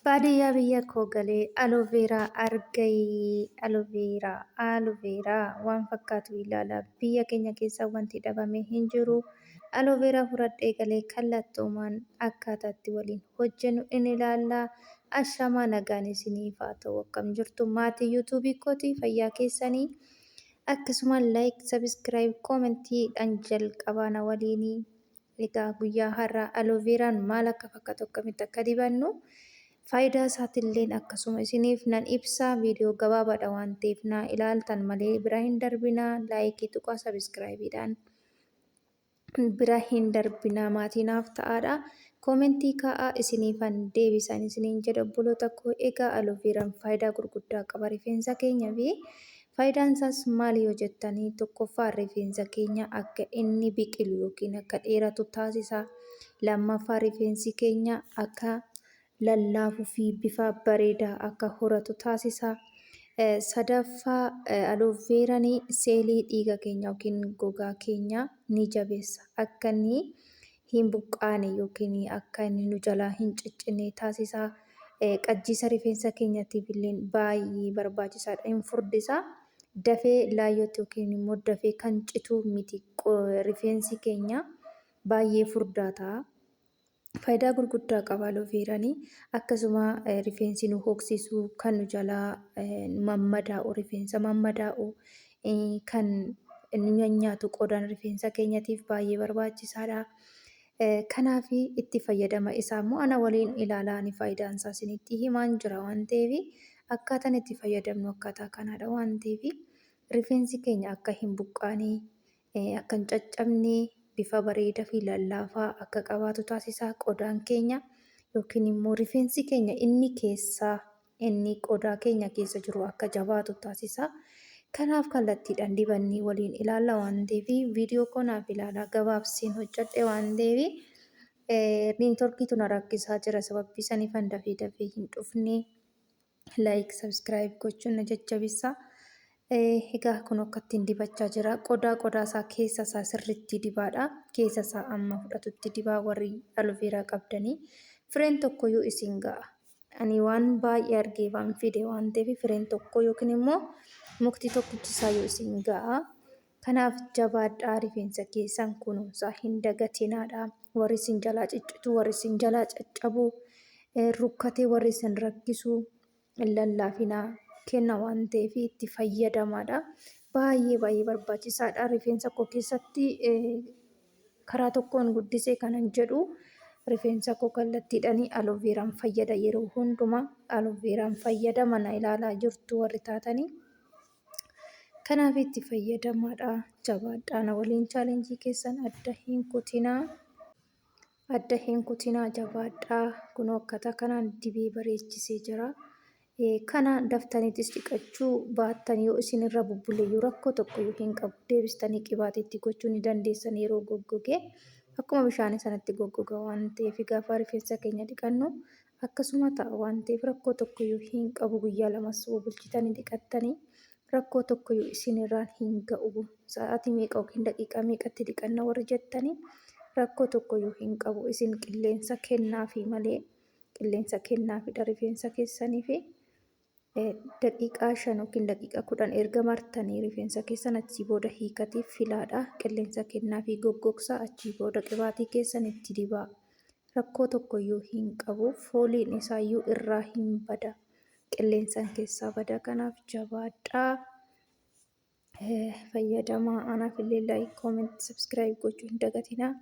Baadiyyaa biyya koo galee aloveeraa argayii aloveeraa waan fakkaatu ilaala. Biyya keenya keessa wanti dhabame hin jiru. Aloveeraa fudhadhee galee kallattumaan akkaataatti waliin hojjennu in ilaalla. Ashamaa nagaan isiniif haa ta'u akkam jirtu maatii yuutuubii kooti fayyaa keessanii akkasuma laayik sabiskiraayib koomentii jalqabaa na waliinii. Egaa guyyaa har'aa aloveeraan maal akka fakkaatu akkamitti akka dibannu faayidaa isaatiilleen akkasuma isiniif nan ibsa. Viidiyoo gabaabaadha waan ta'eef na ilaaltan malee bira hin darbinaa. Laayikii tuqaa sabiskiraayibiidhaan bira hin darbinaa maatiinaaf ta'aadha. Koomentii kaa'aa isiniifan deebisan isiniin jedha obboloota koo. Egaa aloveeraan faayidaa gurguddaa qaba rifeensa keenyaa fi faayidaan isaas maali yoo jettanii tokkoffaa rifeensa keenya akka inni biqilu yookiin akka dheeratu taasisa. Lammaffaa rifeensi keenya akka lallaafuu fi bifa bareedaa akka horatu taasisa. Sadaffaa aloveeraan seelii dhiiga keenya yookiin gogaa keenya ni jabeessa. Akka inni hin buqqaane yookiin akka inni nu jalaa hin ciccinne taasisa. Qajjiisa rifeensa keenyaatiif illee baay'ee barbaachisaadha. Hin furdisa. Dafee laayyootti yookiin immoo dafee kan citu miti rifeensi keenya baay'ee furdaa ta'a. Faayidaa gurguddaa qaba aloveeraan. Akkasuma rifeensi nu hoksisuu kan nu jalaa mammadaa'u rifeensa mammadaa'u kan inni nyaatu qodaan rifeensa keenyaatiif baay'ee barbaachisaadha. Kanaaf itti fayyadama isaa immoo ana waliin ilaalaa faayidaan isaa isinitti himaan jira waan ta'eef akkaataan itti fayyadamnu akkaataa kanaadha waan ta'eef rifeensi keenya akka hin buqqaane akka hin caccabne bifa bareedaa fi lallaafaa akka qabaatu taasisa. Qodaan keenya yookiin immoo rifeensi keenya inni keessaa inni qodaa keenya keessa jiru akka jabaatu taasisa. Kanaaf kallattiidhaan dibannee waliin ilaalla waan ta'eef viidiyoo kanaaf ilaalaa gabaabsiin hojjedhe waan ta'eef neetworkiitu na rakkisaa jira sababii saniifan dafee hin dhufne laayik sabiskiraayib gochuun na jajjabeessa. Egaa kun akka ittiin dibachaa jira. Qodaa isaa keessa isaa sirriitti dibaadha. Keessa isaa amma fudhatutti dibaa warri aloveeraa qabdanii. Fireen tokkoyyuu isin ga'a. Ani waan baay'ee argee waan fide waan ta'eef fireen tokko yookiin immoo mukti tokkichi isaayyuu isin ga'a. Kanaaf jabaadhaa rifeensa keessan kunuunsaa hin dagatinaadha. Warri isin jalaa ciccitu warri isin jalaa caccabu rukkatee warri isin rakkisu lallaafinaa kenna waan ta'eef itti fayyadamaadha. Baay'ee barbaachisaadha. Rifeensa koo keessatti karaa tokkoon guddisee kanan jedhu rifeensa koo kallattiidhaan aloveeraan fayyada yeroo hundumaa aloveeraan fayyadama na ilaalaa jirtu warri taatanii. Kanaaf itti fayyadamaadha. Jabaadhaa na waliin chaalenjii keessan adda hin kutinaa jabaadhaa. Kun akkaataa kanaan dibee bareechisee jira. Kana daftaniitis dhiqachuu baattan yoo isin irra bubbuleeyyuu rakkoo tokkoyyuu hin qabu. Deebistanii qibaatiitti gochuu ni dandeessan yeroo goggoge. Akkuma bishaan sanatti goggoga waan ta'eef gaafa rifeensa keenya dhiqannu akkasuma ta'a waan ta'eef rakkoo tokkoyyuu hin qabu. Guyyaa lamas bulchitanii dhiqattanii rakkoo tokkoyyuu isin irraan hin ga'u. Sa'aatii meeqa yookiin daqiiqaa meeqatti dhiqanna warri jettanii rakkoo tokkoyyuu hin qabu. Isin qilleensa kennaafi malee qilleensa kennaafidha rifeensa keessaniif. Daqiiqaa 5 yookiin daqiiqaa 10 erga martanii rifeensa keessan achii booda hiikatiif filaadha. Qilleensa kennaafi goggogsaa achii booda qibaatii keessan itti dibaa. Rakkoo tokkoyyuu hin qabu. Fooliin isaayyuu irraa hin bada. Qilleensaan keessaa bada. Kanaaf jabaadhaa. Fayyadamaa anaaf illee laayik koomentii sabiskiraayib gochuu hin dagatinaa.